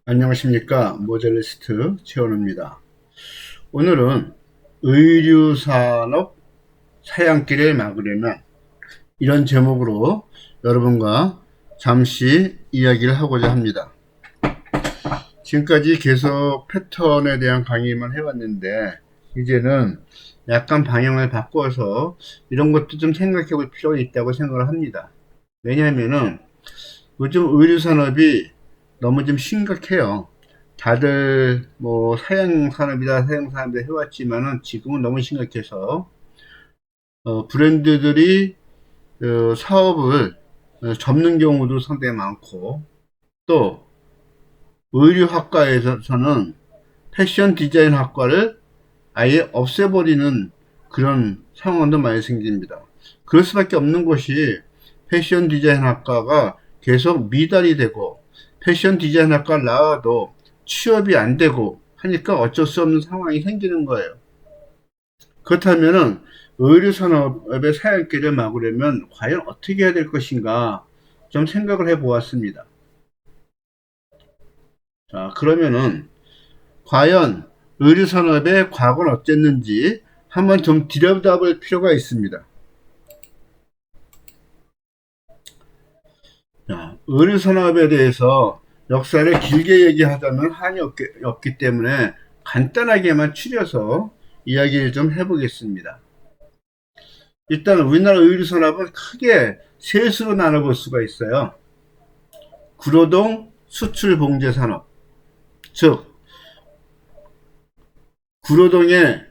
안녕하십니까. 모델리스트 최원우입니다. 오늘은 의류산업 사양길을 막으려면 이런 제목으로 여러분과 잠시 이야기를 하고자 합니다. 지금까지 계속 패턴에 대한 강의만 해왔는데 이제는 약간 방향을 바꿔서 이런 것도 좀 생각해 볼 필요가 있다고 생각을 합니다. 왜냐하면은 요즘 의류산업이 너무 좀 심각해요. 다들 뭐 사양산업이다 사양산업이다 해왔지만은 지금은 너무 심각해서 브랜드들이 사업을 접는 경우도 상당히 많고, 또 의류학과에서는 패션 디자인 학과를 아예 없애버리는 그런 상황도 많이 생깁니다. 그럴 수밖에 없는 것이 패션 디자인 학과가 계속 미달이 되고, 패션 디자인 학과를 나와도 취업이 안 되고 하니까 어쩔 수 없는 상황이 생기는 거예요. 그렇다면은 의류 산업의 사양길을 막으려면 과연 어떻게 해야 될 것인가 좀 생각을 해 보았습니다. 자, 그러면은 과연 의류 산업의 과거는 어땠는지 한번 좀 들여다볼 필요가 있습니다. 자, 의류 산업에 대해서 역사를 길게 얘기하자면 한이 없기 때문에 간단하게만 추려서 이야기를 좀 해보겠습니다. 일단 우리나라 의류 산업은 크게 셋으로 나눠볼 수가 있어요. 구로동 수출 봉제 산업, 즉 구로동의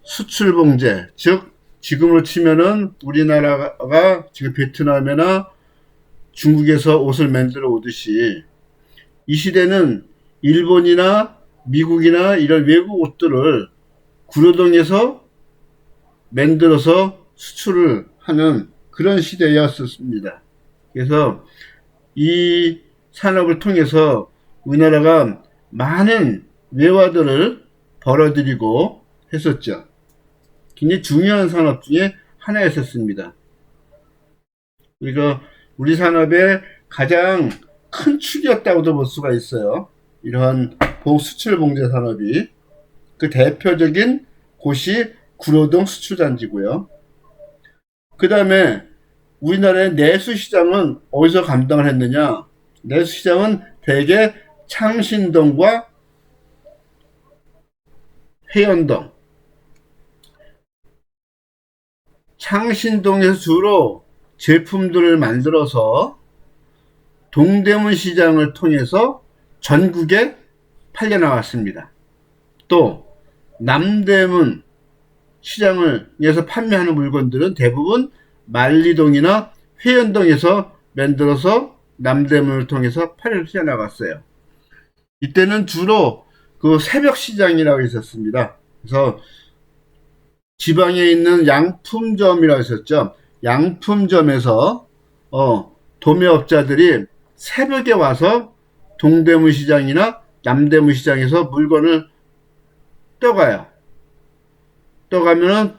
수출 봉제, 즉 지금으로 치면은 우리나라가 지금 베트남이나 중국에서 옷을 만들어 오듯이 이 시대는 일본이나 미국이나 이런 외국 옷들을 구로동에서 만들어서 수출을 하는 그런 시대였었습니다. 그래서 이 산업을 통해서 우리나라가 많은 외화들을 벌어들이고 했었죠. 굉장히 중요한 산업 중에 하나였었습니다. 그리고 우리 산업의 가장 큰 축이었다고도 볼 수가 있어요. 이러한 수출 봉제 산업이 그 대표적인 곳이 구로동 수출단지고요. 그 다음에 우리나라의 내수 시장은 어디서 감당을 했느냐? 내수 시장은 대개 창신동과 회원동. 창신동에서 주로 제품들을 만들어서 동대문 시장을 통해서 전국에 팔려나왔습니다. 또 남대문 시장에서 판매하는 물건들은 대부분 만리동이나 회원동에서 만들어서 남대문을 통해서 팔려나갔어요. 이때는 주로 그 새벽 시장이라고 있었습니다. 그래서 지방에 있는 양품점이라고 있었죠. 양품점에서 도매업자들이 새벽에 와서 동대문 시장이나 남대문 시장에서 물건을 떠가요. 떠가면은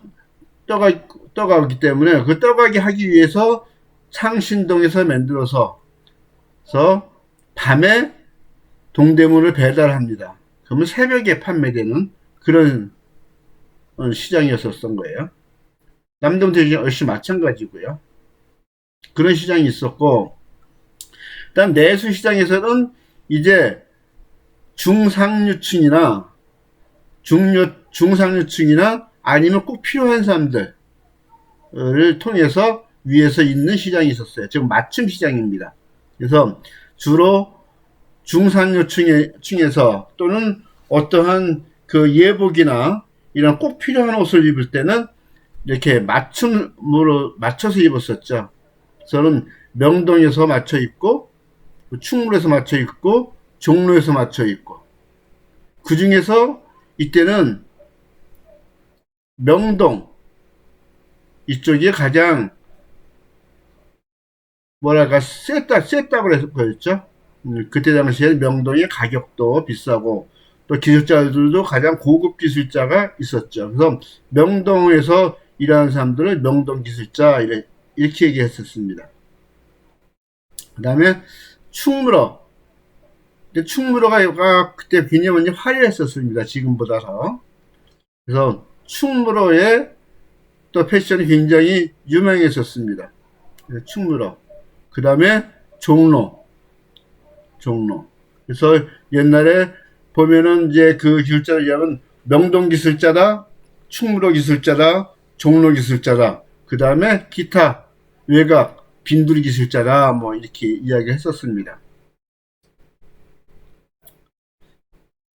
떠가기 때문에 그 떠가게 하기 위해서 창신동에서 만들어서 밤에 동대문을 배달합니다. 그러면 새벽에 판매되는 그런 시장이었었던 거예요. 남대문 역시 마찬가지고요. 그런 시장이 있었고, 일단 내수 시장에서는 이제 중상류층이나 중상류층이나 아니면 꼭 필요한 사람들을 통해서 위에서 있는 시장이 있었어요. 즉 맞춤 시장입니다. 그래서 주로 중상류층에서 또는 어떠한 그 예복이나 이런 꼭 필요한 옷을 입을 때는 이렇게 맞춤으로 맞춰서 입었었죠. 저는 명동에서 맞춰 입고 충무에서 맞춰 입고 종로에서 맞춰 입고, 그 중에서 이때는 명동 이쪽이 가장 뭐랄까 셌다고 해서 그랬죠. 그때 당시에 명동의 가격도 비싸고 또 기술자들도 가장 고급 기술자가 있었죠. 그래서 명동에서 일하는 사람들을 명동 기술자 이렇게 얘기했었습니다. 그 다음에 충무로 근데 충무로가 그때 굉장히 화려했었습니다. 지금보다 더. 그래서 충무로의 또 패션이 굉장히 유명했었습니다. 충무로. 그 다음에 종로. 그래서 옛날에 보면은 이제 그 기술자를 이야기하면 명동기술자다, 충무로기술자다, 종로기술자다, 그 다음에 기타, 외곽, 빈두리기술자다, 뭐 이렇게 이야기를 했었습니다.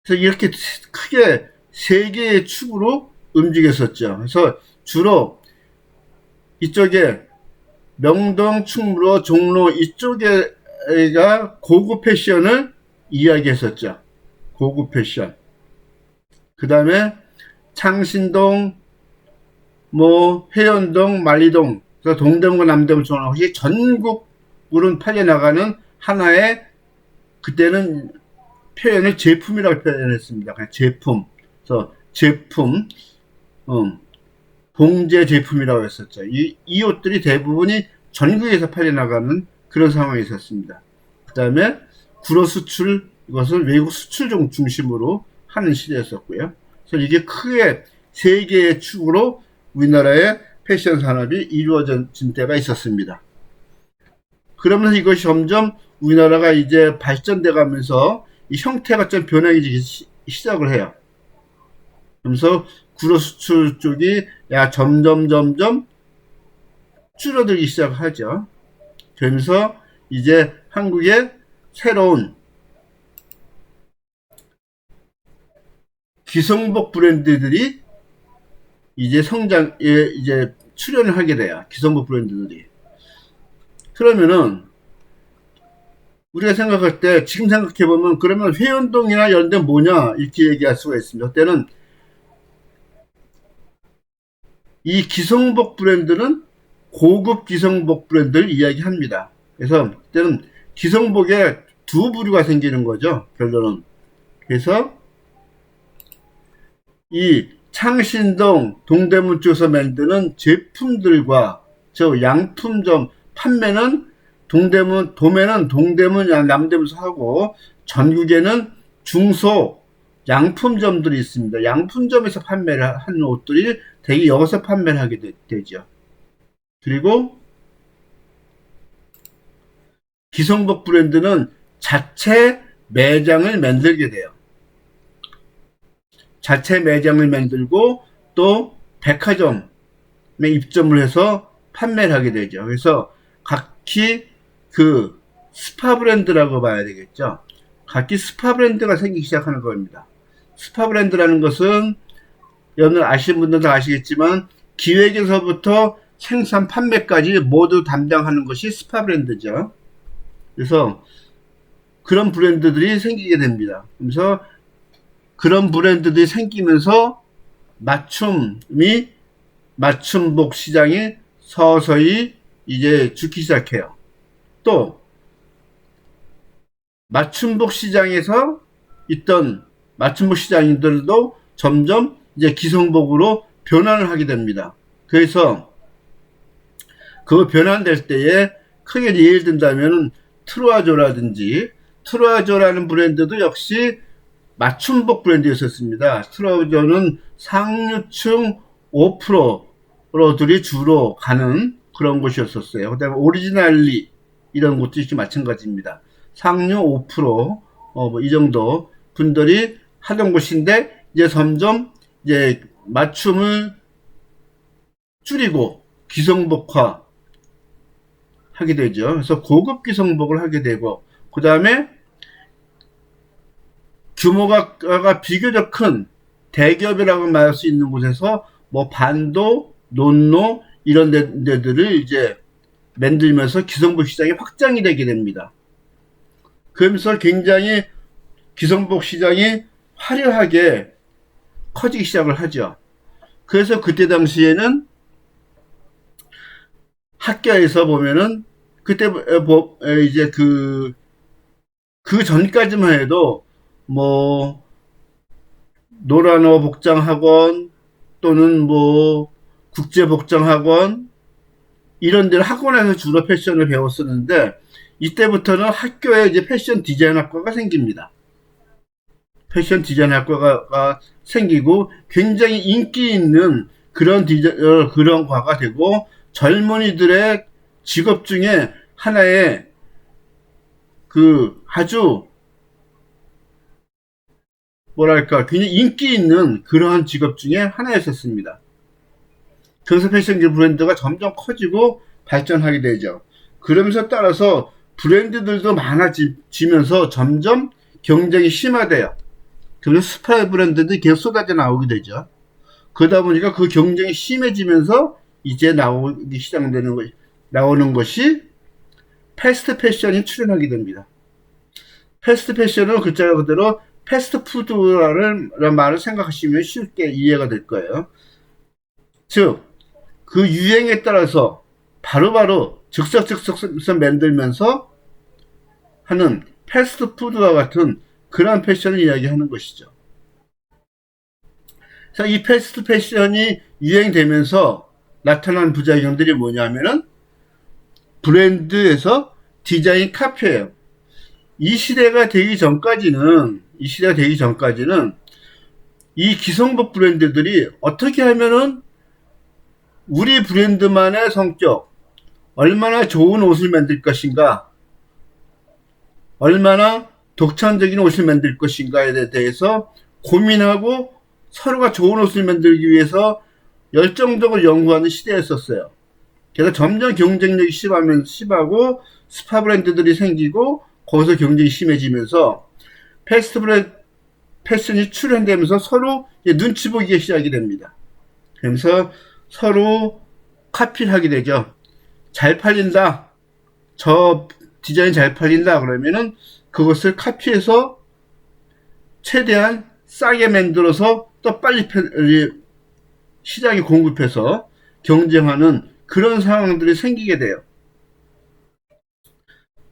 그래서 이렇게 크게 세 개의 축으로 움직였었죠. 그래서 주로 이쪽에 명동, 충무로, 종로 이쪽에가 고급 패션을 이야기했었죠. 고급 패션. 그 다음에 창신동, 뭐 회원동, 만리동, 그래서 동대문과 남대문 중앙 이 전국으로 팔려나가는 하나의 그때는 표현을 제품이라고 표현했습니다. 그냥 제품. 그래서 제품, 봉제 제품이라고 했었죠. 이 옷들이 대부분이 전국에서 팔려나가는 그런 상황이 있었습니다. 그 다음에 구로 수출, 이것은 외국 수출 중심으로 하는 시대였었고요. 그래서 이게 크게 세 개의 축으로 우리나라의 패션 산업이 이루어진 때가 있었습니다. 그러면서 이것이 점점 우리나라가 이제 발전돼 가면서 이 형태가 좀 변하기 시작을 해요. 그러면서 구로 수출 쪽이 점점 줄어들기 시작하죠. 그러면서 이제 한국의 새로운 기성복 브랜드들이 이제 이제 출연을 하게 돼요. 기성복 브랜드들이. 그러면은 우리가 생각할 때 지금 생각해보면 그러면 회원동이나 이런 데 뭐냐 이렇게 얘기할 수가 있습니다. 그때는 이 기성복 브랜드는 고급 기성복 브랜드를 이야기합니다. 그래서 그때는 기성복에 두 부류가 생기는 거죠. 결론은. 그래서 이 창신동, 동대문 쪽에서 만드는 제품들과 저 양품점 판매는 도매는 동대문, 남대문에서 하고 전국에는 중소 양품점들이 있습니다. 양품점에서 판매를 하는 옷들이 대개 여기서 판매를 하게 되죠. 그리고 기성복 브랜드는 자체 매장을 만들게 돼요. 자체 매장을 만들고 또 백화점에 입점을 해서 판매를 하게 되죠. 그래서 각기 그 스파 브랜드라고 봐야 되겠죠. 각기 스파 브랜드가 생기기 시작하는 겁니다. 스파 브랜드라는 것은 여러분 아시는 분들도 아시겠지만 기획에서부터 생산 판매까지 모두 담당하는 것이 스파 브랜드죠. 그래서 그런 브랜드들이 생기게 됩니다. 그래서 그런 브랜드들이 생기면서 맞춤복 시장이 서서히 이제 죽기 시작해요. 또 맞춤복 시장에서 있던 맞춤복 시장인들도 점점 이제 기성복으로 변환을 하게 됩니다. 그래서 그 변환될 때에 크게 예를 든다면 트루아조라는 브랜드도 역시 맞춤복 브랜드였었습니다. 트루아조는 상류층 5%들이 주로 가는 그런 곳이었었어요. 그 다음에 오리지널리 이런 곳도 이렇게 마찬가지입니다. 상류 5%, 이 정도 분들이 하던 곳인데, 이제 점점, 이제 맞춤을 줄이고 기성복화 하게 되죠. 그래서 고급 기성복을 하게 되고, 그 다음에 규모가 비교적 큰 대기업이라고 말할 수 있는 곳에서 뭐 반도, 논노 이런 데들을 이제 만들면서 기성복 시장이 확장이 되게 됩니다. 그러면서 굉장히 기성복 시장이 화려하게 커지기 시작을 하죠. 그래서 그때 당시에는 학교에서 보면은 그때 이제 그 전까지만 해도 뭐 노란어 복장학원 또는 뭐 국제복장학원 이런 데를 학원에서 주로 패션을 배웠었는데 이때부터는 학교에 이제 패션 디자인 학과가 생깁니다. 패션 디자인 학과가 생기고 굉장히 인기 있는 그런 과가 되고 젊은이들의 직업 중에 하나의 그 아주 뭐랄까 굉장히 인기 있는 그러한 직업 중에 하나였었습니다. 그래서 패션 브랜드가 점점 커지고 발전하게 되죠. 그러면서 따라서 브랜드들도 많아지면서 점점 경쟁이 심화돼요. 그래서 스파 브랜드들이 계속 쏟아져 나오게 되죠. 그러다 보니까 그 경쟁이 심해지면서 이제 나오는 것이 패스트 패션이 출현하게 됩니다. 패스트 패션은 글자 그대로 패스트푸드라는 말을 생각하시면 쉽게 이해가 될 거예요. 즉, 그 유행에 따라서 바로바로 즉석즉석 만들면서 하는 패스트푸드와 같은 그런 패션을 이야기하는 것이죠. 자, 이 패스트 패션이 유행되면서 나타난 부작용들이 뭐냐면은 브랜드에서 디자인 카피예요. 이 시대가 되기 전까지는 이 기성복 브랜드들이 어떻게 하면은 우리 브랜드만의 성격, 얼마나 좋은 옷을 만들 것인가, 얼마나 독창적인 옷을 만들 것인가에 대해서 고민하고 서로가 좋은 옷을 만들기 위해서 열정적으로 연구하는 시대였었어요. 그래서 점점 경쟁력이 심하고 스파 브랜드들이 생기고 거기서 경쟁이 심해지면서 패션이 출현되면서 서로 눈치 보기가 시작이 됩니다. 그러면서 서로 카피를 하게 되죠. 잘 팔린다. 저 디자인 잘 팔린다. 그러면은 그것을 카피해서 최대한 싸게 만들어서 또 빨리 시장에 공급해서 경쟁하는 그런 상황들이 생기게 돼요.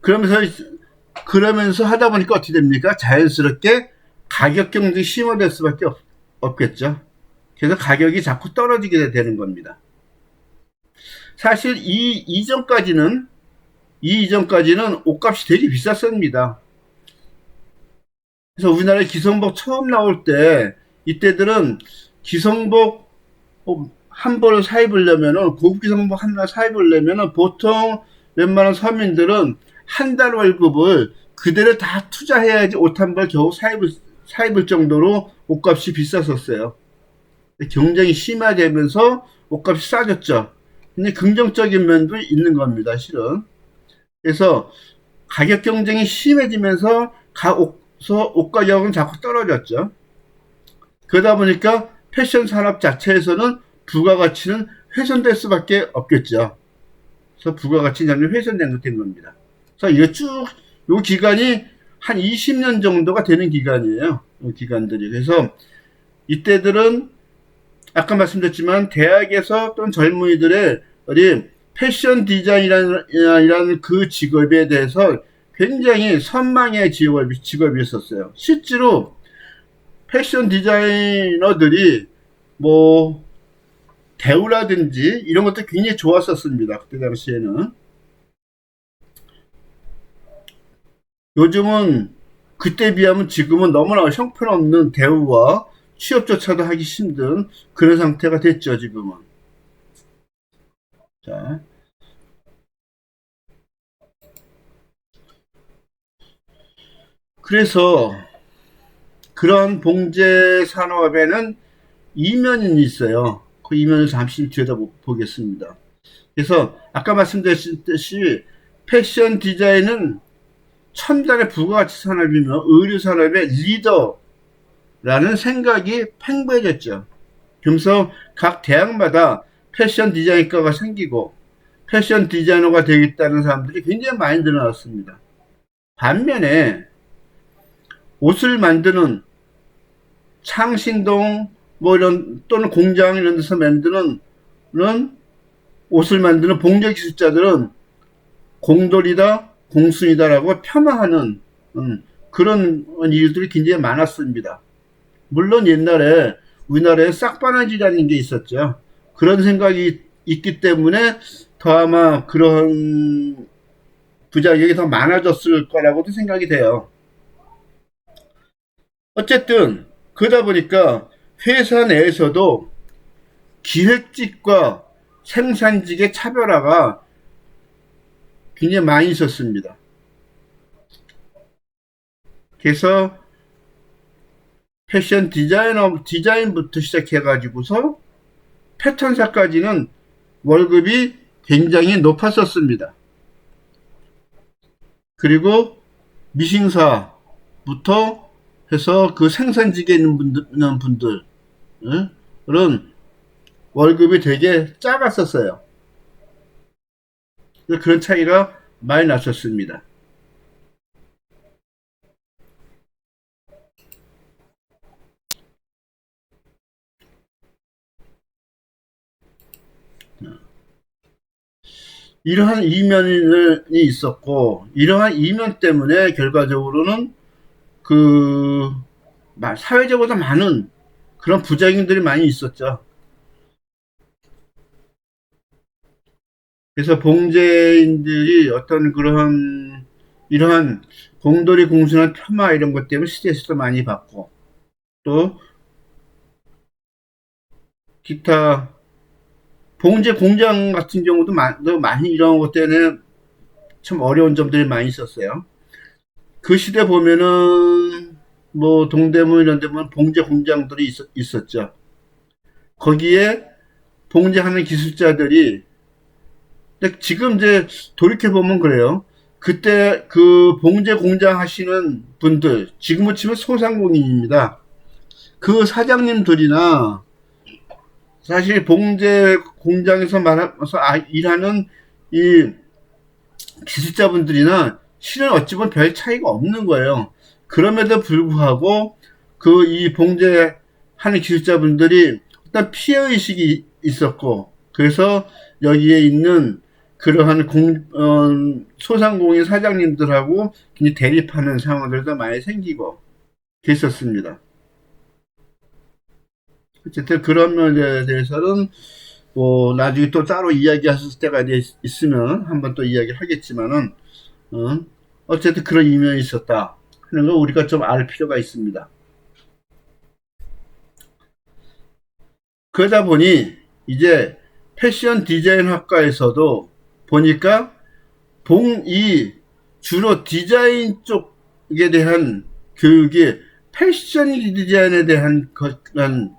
그러면서 하다 보니까 어떻게 됩니까? 자연스럽게 가격 경쟁이 심화될 수밖에 없겠죠. 그래서 가격이 자꾸 떨어지게 되는 겁니다. 사실 이 이전까지는 옷값이 되게 비쌌습니다. 그래서 우리나라에 기성복 처음 나올 때 이때들은 기성복 한 벌을 사입으려면은 고급 기성복 하나 사입으려면은 보통 웬만한 서민들은 한 달 월급을 그대로 다 투자해야지 옷 한 벌 겨우 사입을 정도로 옷값이 비쌌었어요. 경쟁이 심화되면서 옷값이 싸졌죠. 근데 긍정적인 면도 있는 겁니다, 실은. 그래서 가격 경쟁이 심해지면서 옷 가격은 자꾸 떨어졌죠. 그러다 보니까 패션 산업 자체에서는 부가가치는 훼손될 수밖에 없겠죠. 그래서 부가가치 점점 훼손된 겁니다. 그래서 이거 요 기간이 한 20년 정도가 되는 기간이에요. 이 기간들이. 그래서 이때들은 아까 말씀드렸지만 대학에서 또는 젊은이들의 패션 디자인이라는 그 직업에 대해서 굉장히 선망의 직업이었었어요. 실제로 패션 디자이너들이 뭐 대우라든지 이런 것도 굉장히 좋았었습니다. 그때 당시에는. 요즘은 그때 비하면 지금은 너무나 형편없는 대우와 취업조차도 하기 힘든 그런 상태가 됐죠, 지금은. 자. 그래서 그런 봉제 산업에는 이면이 있어요. 그 이면을 잠시 들여다보겠습니다. 그래서 아까 말씀드렸듯이 패션 디자인은 첨단의 부가가치 산업이며 의류 산업의 리더라는 생각이 팽배해졌죠. 그러면서 각 대학마다 패션 디자인과가 생기고 패션 디자이너가 되겠다는 사람들이 굉장히 많이 늘어났습니다. 반면에 옷을 만드는 창신동 또는 공장 이런 데서 만드는 옷을 만드는 봉제 기술자들은 공돌이다, 공순이다라고 폄하하는 그런 일들이 굉장히 많았습니다. 물론 옛날에 우리나라에 싹바느질이라는 게 있었죠. 그런 생각이 있기 때문에 더 아마 그런 부작용이 더 많아졌을 거라고도 생각이 돼요. 어쨌든 그러다 보니까 회사 내에서도 기획직과 생산직의 차별화가 굉장히 많이 있었습니다. 그래서 패션 디자인부터 시작해가지고서 패턴사까지는 월급이 굉장히 높았었습니다. 그리고 미싱사부터 해서 그 생산직에 있는 분들은 월급이 되게 작았었어요. 그런 차이가 많이 났었습니다. 이러한 이면이 있었고, 이러한 이면 때문에 결과적으로는 그 사회적으로 많은 그런 부작용들이 많이 있었죠. 그래서 봉제인들이 어떤 그러한 이러한 공돌이 공순한 폄하 이런 것 때문에 스트레스도 많이 받고, 또 기타 봉제 공장 같은 경우도 많이 이런 것 때문에 참 어려운 점들이 많이 있었어요. 그 시대 보면은 뭐 동대문 이런 데 보면 봉제 공장들이 있었죠. 거기에 봉제하는 기술자들이, 근데 지금 이제 돌이켜 보면 그래요. 그때 그 봉제 공장 하시는 분들, 지금은 치면 소상공인입니다. 그 사장님들이나 사실 봉제 공장에서 말하면서 일하는 이 기술자분들이나 실은 어찌 보면 별 차이가 없는 거예요. 그럼에도 불구하고 그 이 봉제하는 기술자분들이 어떤 피해의식이 있었고, 그래서 여기에 있는 그러한 소상공인 사장님들하고 굉장히 대립하는 상황들도 많이 생기고 그랬었습니다. 어쨌든 그런 면에 대해서는 뭐 나중에 또 따로 이야기하실 때가 있으면 한번 또 이야기를 하겠지만은 어쨌든 그런 이면이 있었다 하는 걸 우리가 좀 알 필요가 있습니다. 그러다 보니 이제 패션 디자인 학과에서도 보니까 이 주로 디자인 쪽에 대한 교육이 패션 디자인에 대한 그런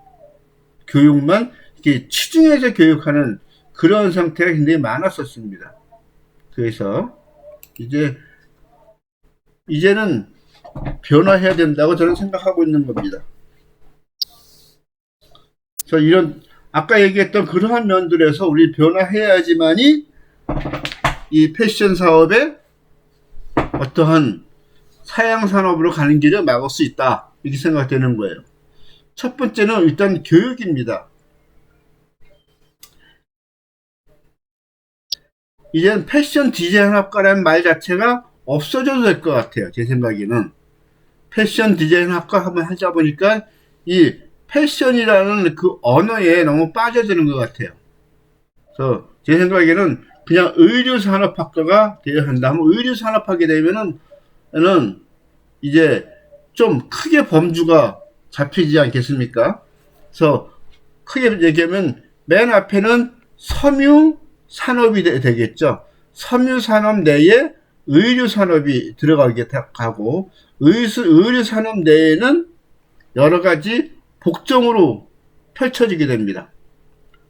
교육만 이렇게 치중해서 교육하는 그런 상태가 굉장히 많았었습니다. 그래서 이제는 변화해야 된다고 저는 생각하고 있는 겁니다. 그래서 이런 아까 얘기했던 그러한 면들에서 우리 변화해야지만이 이 패션 사업의 어떠한 사양 산업으로 가는 길을 막을 수 있다 이렇게 생각되는 거예요. 첫 번째는 일단 교육입니다. 이제는 패션 디자인 학과라는 말 자체가 없어져도 될 것 같아요. 제 생각에는 패션 디자인 학과 한번 하자 보니까 이 패션이라는 그 언어에 너무 빠져드는 것 같아요. 그래서 제 생각에는 그냥 의류산업학과가 되어야 한다. 의류산업하게 되면은 이제 좀 크게 범주가 잡히지 않겠습니까? 그래서 크게 얘기하면 맨 앞에는 섬유 산업이 되겠죠. 섬유 산업 내에 의류 산업이 들어가게 하고, 의류 산업 내에는 여러 가지 복종으로 펼쳐지게 됩니다.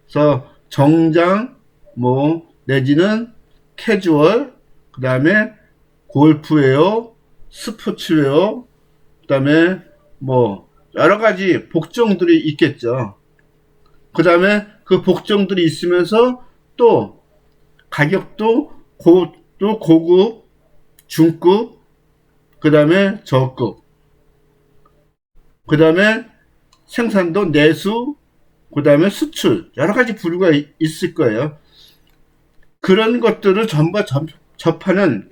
그래서 정장, 뭐 내지는 캐주얼, 그 다음에 골프웨어, 스포츠웨어, 그 다음에 뭐 여러 가지 복종들이 있겠죠. 그 다음에 그 복종들이 있으면서 또 가격도 또 고급, 중급, 그 다음에 저급, 그 다음에 생산도 내수, 그 다음에 수출, 여러 가지 부류가 있을 거예요. 그런 것들을 전부 접하는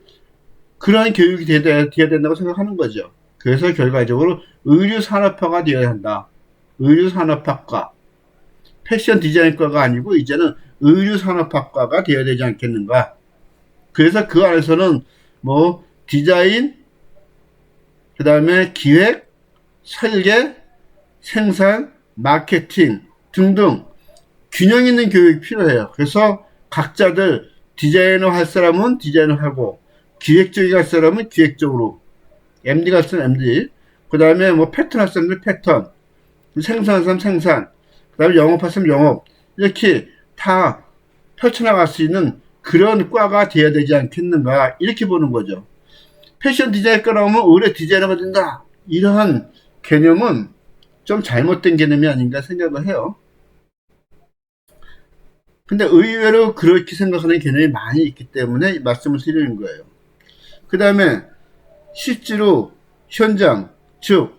그런 교육이 되어야 된다고 생각하는 거죠. 그래서 결과적으로 의류산업화가 되어야 한다. 의류산업학과, 패션 디자인과가 아니고 이제는 의류산업학과가 되어야 되지 않겠는가. 그래서 그 안에서는 뭐 디자인, 그 다음에 기획, 설계, 생산, 마케팅 등등 균형 있는 교육이 필요해요. 그래서 각자들 디자이너 할 사람은 디자이너 하고, 기획적이게 할 사람은 기획적으로, MD 할 사람은 MD, 그 다음에 뭐 패턴 할 사람은 패턴, 생산할 사람은 생산, 그 다음에 영업할 사람은 영업, 이렇게 다 펼쳐나갈 수 있는 그런 과가 돼야 되지 않겠는가, 이렇게 보는 거죠. 패션 디자이너가 나오면 의뢰 디자이너가 된다, 이러한 개념은 좀 잘못된 개념이 아닌가 생각을 해요. 근데 의외로 그렇게 생각하는 개념이 많이 있기 때문에 말씀을 드리는 거예요. 그 다음에 실제로 현장, 즉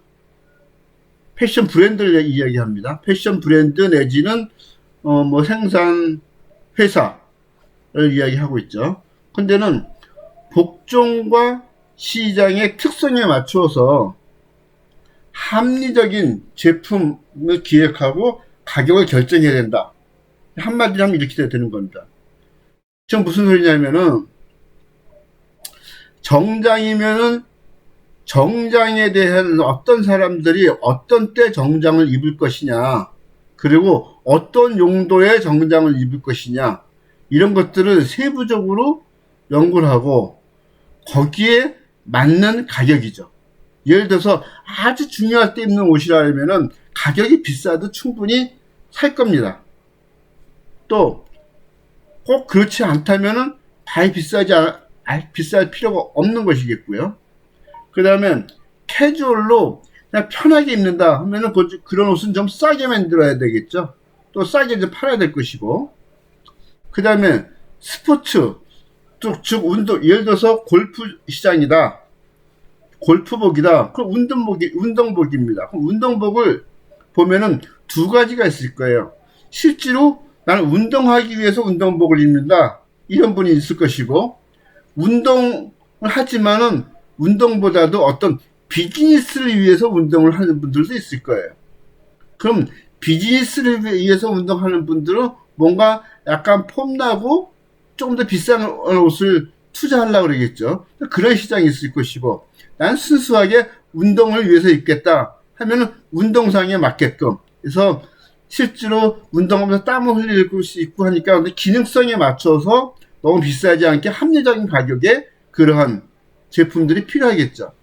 패션 브랜드를 이야기합니다. 패션 브랜드 내지는 뭐 생산 회사를 이야기하고 있죠. 근데는 복종과 시장의 특성에 맞추어서 합리적인 제품을 기획하고 가격을 결정해야 된다. 한마디로 하면 이렇게 되는 겁니다. 지금 무슨 소리냐면은, 정장이면은 정장에 대한 어떤 사람들이 어떤 때 정장을 입을 것이냐, 그리고 어떤 용도의 정장을 입을 것이냐, 이런 것들을 세부적으로 연구를 하고 거기에 맞는 가격이죠. 예를 들어서 아주 중요할 때 입는 옷이라면은 가격이 비싸도 충분히 살 겁니다. 또 꼭 그렇지 않다면은 다이 비쌀 필요가 없는 것이겠고요. 그 다음에 캐주얼로 그냥 편하게 입는다 하면은 그런 옷은 좀 싸게 만들어야 되겠죠. 또 싸게 좀 팔아야 될 것이고. 그 다음에 스포츠, 즉 운동, 예를 들어서 골프 시장이다, 골프복이다, 그럼 운동복입니다. 그럼 운동복을 보면은 두 가지가 있을 거예요. 실제로 나는 운동하기 위해서 운동복을 입는다, 이런 분이 있을 것이고, 운동을 하지만은 운동보다도 어떤 비즈니스를 위해서 운동을 하는 분들도 있을 거예요. 그럼 비즈니스를 위해서 운동하는 분들은 뭔가 약간 폼나고 조금 더 비싼 옷을 투자하려고 그러겠죠. 그런 시장이 있을 것이고, 난 순수하게 운동을 위해서 입겠다 하면은 운동상에 맞게끔, 그래서 실제로 운동하면서 땀을 흘릴 수 있고 하니까 기능성에 맞춰서 너무 비싸지 않게 합리적인 가격에 그러한 제품들이 필요하겠죠.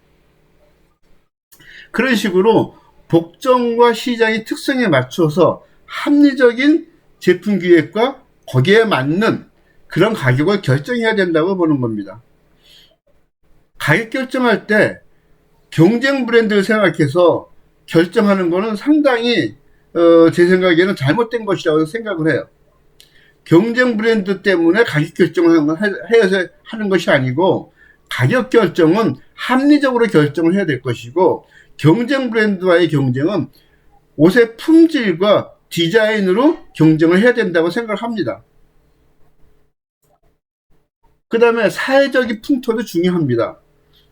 그런 식으로 복정과 시장의 특성에 맞춰서 합리적인 제품 기획과 거기에 맞는 그런 가격을 결정해야 된다고 보는 겁니다. 가격 결정할 때 경쟁 브랜드를 생각해서 결정하는 것은 상당히 제 생각에는 잘못된 것이라고 생각을 해요. 경쟁 브랜드 때문에 가격 결정을 해서 하는 것이 아니고, 가격 결정은 합리적으로 결정을 해야 될 것이고, 경쟁 브랜드와의 경쟁은 옷의 품질과 디자인으로 경쟁을 해야 된다고 생각을 합니다. 그 다음에 사회적인 풍토도 중요합니다.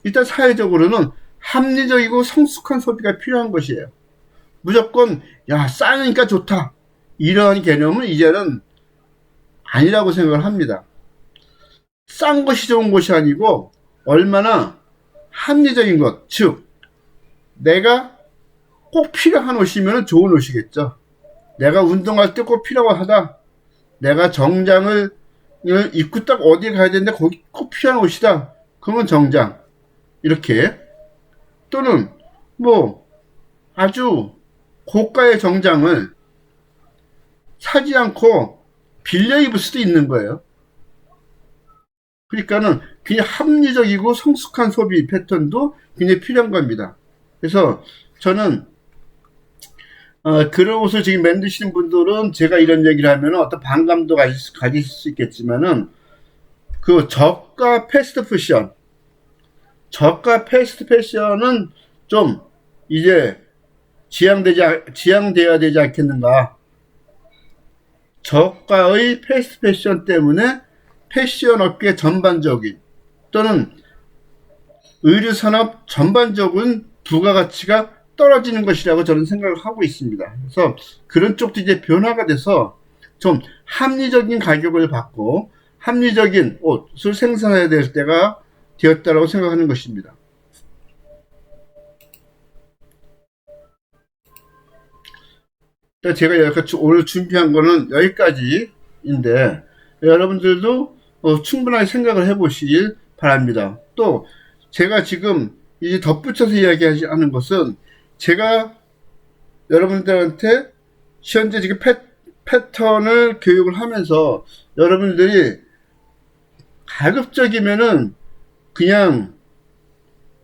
일단 사회적으로는 합리적이고 성숙한 소비가 필요한 것이에요. 무조건 야 싸니까 좋다, 이런 개념은 이제는 아니라고 생각을 합니다. 싼 것이 좋은 것이 아니고 얼마나 합리적인 것, 즉 내가 꼭 필요한 옷이면 좋은 옷이겠죠. 내가 운동할 때 꼭 필요하다, 내가 정장을 입고 딱 어디에 가야 되는데 거기 꼭 필요한 옷이다, 그러면 정장, 이렇게. 또는 뭐 아주 고가의 정장을 사지 않고 빌려 입을 수도 있는 거예요. 그러니까는 굉장히 합리적이고 성숙한 소비 패턴도 굉장히 필요한 겁니다. 그래서 저는 그런 옷을 지금 만드시는 분들은 제가 이런 얘기를 하면 어떤 반감도 가질 수 있겠지만은, 그 저가 패스트 패션은 좀 이제 지양돼야 되지 않겠는가. 저가의 패스트 패션 때문에 패션 업계 전반적인 또는 의류 산업 전반적인 부가가치가 떨어지는 것이라고 저는 생각을 하고 있습니다. 그래서 그런 쪽도 이제 변화가 돼서 좀 합리적인 가격을 받고 합리적인 옷을 생산해야 될 때가 되었다라고 생각하는 것입니다. 제가 오늘 준비한 거는 여기까지인데 여러분들도 충분하게 생각을 해 보시길 바랍니다. 또 제가 지금 이 덧붙여서 이야기하는 것은 제가 여러분들한테 현재 지금 패턴을 교육을 하면서 여러분들이 가급적이면은 그냥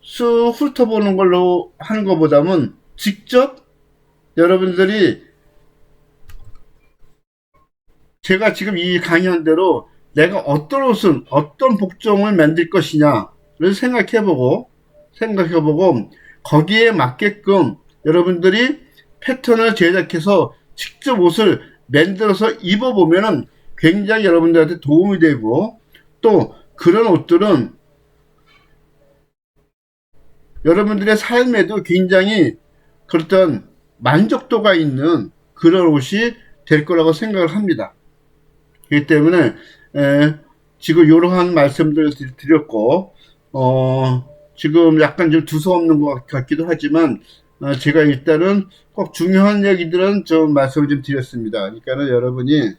쑥 훑어보는 걸로 하는 것보다는 직접 여러분들이 제가 지금 이 강의한 대로 내가 어떤 옷을 어떤 복종을 만들 것이냐를 생각해보고 거기에 맞게끔 여러분들이 패턴을 제작해서 직접 옷을 만들어서 입어보면은 굉장히 여러분들한테 도움이 되고, 또 그런 옷들은 여러분들의 삶에도 굉장히 그렇던 만족도가 있는 그런 옷이 될 거라고 생각을 합니다. 그렇기 때문에 지금 이러한 말씀들을 드렸고, 지금 약간 좀 두서없는 것 같기도 하지만 제가 일단은 꼭 중요한 얘기들은 좀 말씀을 좀 드렸습니다. 그러니까는 여러분이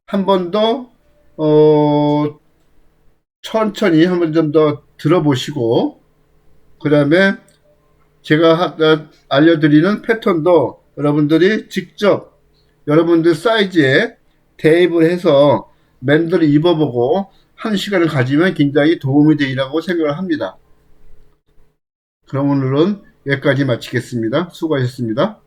한 번 더 천천히 한 번 좀 더 들어보시고, 그 다음에 제가 알려드리는 패턴도 여러분들이 직접 여러분들 사이즈에 대입을 해서 만들어 입어보고 한 시간을 가지면 굉장히 도움이 되리라고 생각을 합니다. 그럼 오늘은 여기까지 마치겠습니다. 수고하셨습니다.